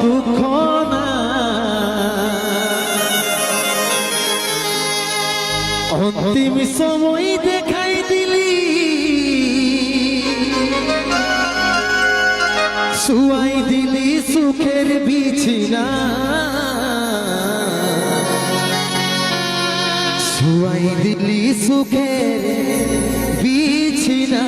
দুঃখ না অন্তিম সময় দেখাই দিলি শুয়াই দিলি সুখের বিছিনা শুয়াই দিলি সুখের বিছিনা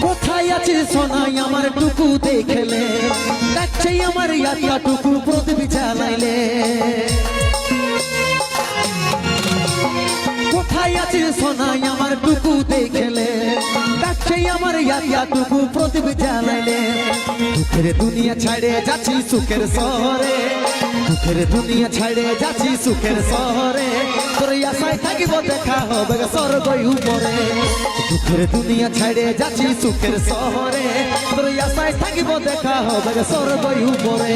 কোথায় আছে সোনাই আমার টুকু দেখলে দেখছে আমার ইয়াটা টুকু প্রদীপ জ্বালাইলে কোথায় আছে সোনাই আমার টুকু দেখলে দেখছে আমার ইয়াটা টুকু প্রদীপ জ্বালাইলে দুঃখের দুনিয়া ছাড়ে যাচ্ছি সুখের শহরে দুঃখের দুনিয়া ছাড়ে যাচ্ছি সুখের শহরে তোর আশায় থাকিব দেখা হবে স্বর্গ উপরে দুঃখের দুনিয়া ছাড়ে যাচ্ছি সুখের শহরে তোর আশায় থাকিব দেখা হবে স্বর্গ উপরে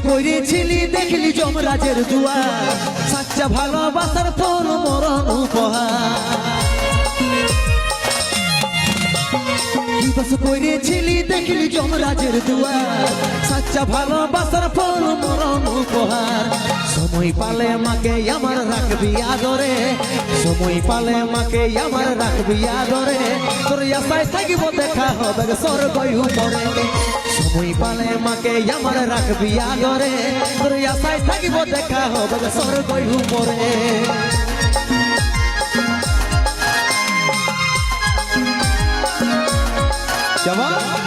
করেছিলি দেখলি যমরাজের দুয়ার সাচ্চা ভালোবাসার ফল মরণ উপহার করেছিলি দেখলি যমরাজের দুয়ার সাচ্চা ভালোবাসার ফল মরণ উপহার সময় পালে মাকে আমার রাখবি আদরে সময় পালে মাকে আমার রাখবি আদরে তোর আশায় থাকিব দেখা হবে স্বর্গ উপরে সময় পালে মাকে আমার রাখবি আদরে তোর আশায় থাকিব দেখা হবে স্বর্গ উপরে কেমন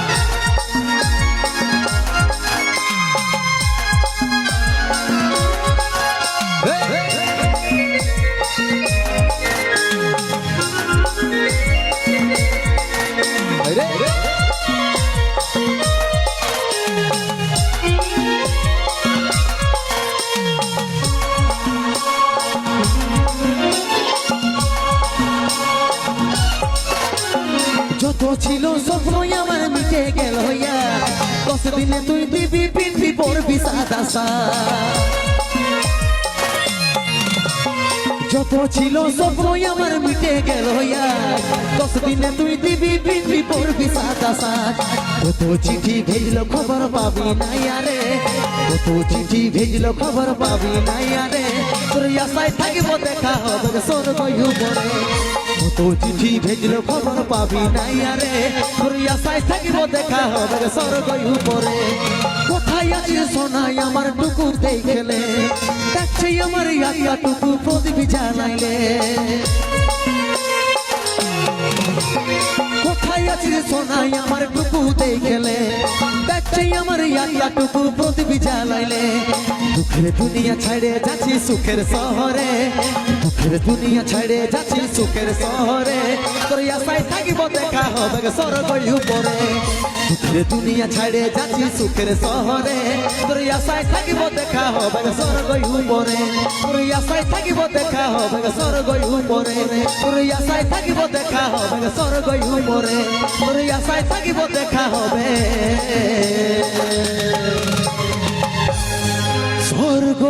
যত ছিল স্বপ্ন আমার মিটে গেল 10 দিনে তুই দিবি পিনবি পড়বি সাদা যত ছিল স্বপ্ন আমার মিটে গেল 10 দিনে তুই দিবি পিনবি পড়বি সাদা কত চিঠি ভেজলো খবর পাবি নাই আরে কত চিঠি ভেজলো খবর পাবি নাই আরে তোর আশায় থাকিব দেখা হবে স্বর্গ উপরে কত চিঠি ভেজলো খবর পাবি নাই আরে তোর আশায় থাকিব দেখা হবে স্বর্গ উপরে কোথায় আছে সোনাই আমার টুকু দেখলে দেখছে আমার ইয়াটা টুকু প্রদীপ জ্বালাইলে কোথায় আছে সোনাই আমার টুকু দেখলে দেখছে আমার ইয়াটা টুকু প্রদীপ জ্বালাইলে দুঃখের দুনিয়া ছাড়ে যাচ্ছি সুখের শহরে দুঃখের দুনিয়া ছাড়ে যাচ্ছি সুখের শহরে তোর আশায় থাকিব দেখা হবে স্বর্গ উপরে দুঃখের দুনিয়া ছাড়ে যাচ্ছি সুখের শহরে তোর আশায় থাকিব দেখা হবে স্বর্গ উপরে তোর আশায় থাকিব দেখা হবে স্বর্গ উপরে তোর আশায় থাকিব দেখা হবে স্বর্গ উপরে তোর আশায় থাকিব দেখা হবে স্বর্গ